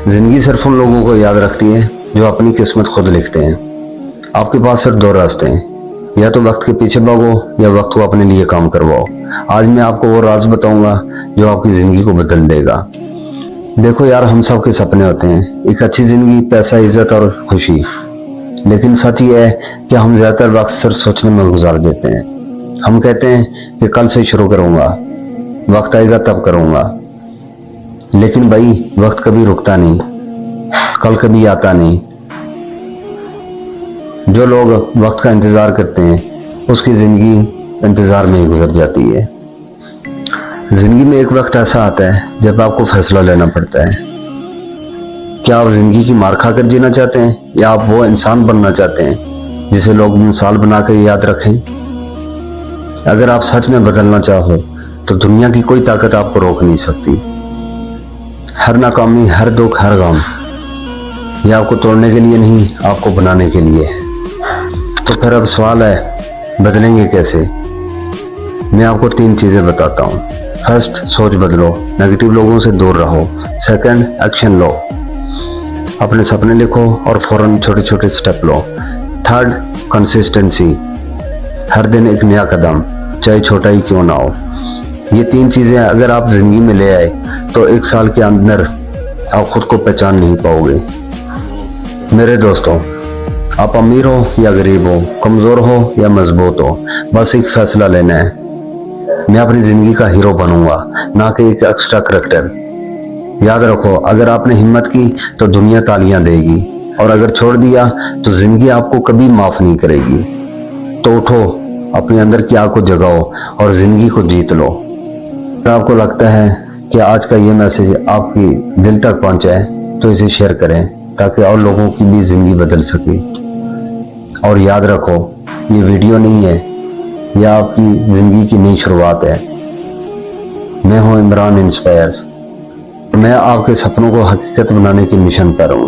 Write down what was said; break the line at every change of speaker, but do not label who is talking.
जिंदगी सिर्फ उन लोगों को याद रखती है जो अपनी किस्मत खुद लिखते हैं। आपके पास सिर्फ दो रास्ते हैं, या तो वक्त के पीछे भागो या वक्त को अपने लिए काम करवाओ। आज मैं आपको वो राज बताऊंगा जो आपकी जिंदगी को बदल देगा। देखो यार, हम सब के सपने होते हैं, एक अच्छी जिंदगी, पैसा, इज्जत और खुशी। लेकिन सच ये है कि हम ज्यादातर वक्त सिर्फ सोचने में गुजार देते हैं। हम कहते हैं कि कल से शुरू करूंगा, वक्त आएगा तब करूंगा। लेकिन भाई, वक्त कभी रुकता नहीं, कल कभी आता नहीं। जो लोग वक्त का इंतजार करते हैं उसकी जिंदगी इंतजार में ही गुजर जाती है। जिंदगी में एक वक्त ऐसा आता है जब आपको फैसला लेना पड़ता है। क्या आप जिंदगी की मार खाकर जीना चाहते हैं, या आप वो इंसान बनना चाहते हैं जिसे लोग मिसाल बनाकर याद रखें? अगर आप सच में बदलना चाहो तो दुनिया की कोई ताकत आपको रोक नहीं सकती। हर नाकामी, हर दुख, हर गम, ये आपको तोड़ने के लिए नहीं, आपको बनाने के लिए है। तो फिर अब सवाल है, बदलेंगे कैसे? मैं आपको 3 चीजें बताता हूँ। फर्स्ट, सोच बदलो, नेगेटिव लोगों से दूर रहो। सेकंड, एक्शन लो, अपने सपने लिखो और फौरन छोटे छोटे स्टेप लो। थर्ड, कंसिस्टेंसी, हर दिन एक नया कदम, चाहे छोटा ही क्यों ना हो। ये 3 चीजें अगर आप जिंदगी में ले आए तो 1 साल के अंदर आप खुद को पहचान नहीं पाओगे। मेरे दोस्तों, आप अमीर हो या गरीब हो, कमजोर हो या मजबूत हो, बस एक फैसला लेना है। मैं अपनी जिंदगी का हीरो बनूंगा, ना कि एक एक्स्ट्रा करैक्टर। याद रखो, अगर आपने हिम्मत की तो दुनिया तालियां देगी, और अगर छोड़ दिया तो जिंदगी आपको कभी माफ नहीं करेगी। तो उठो, अपने अंदर की आग को जगाओ और जिंदगी को जीत लो। अगर आपको लगता है कि आज का ये मैसेज आपकी दिल तक पहुंचा है तो इसे शेयर करें, ताकि और लोगों की भी जिंदगी बदल सके। और याद रखो, ये वीडियो नहीं है, यह आपकी जिंदगी की नई शुरुआत है। मैं हूं इमरान इंस्पायर्स, मैं आपके सपनों को हकीकत बनाने की मिशन पर हूं।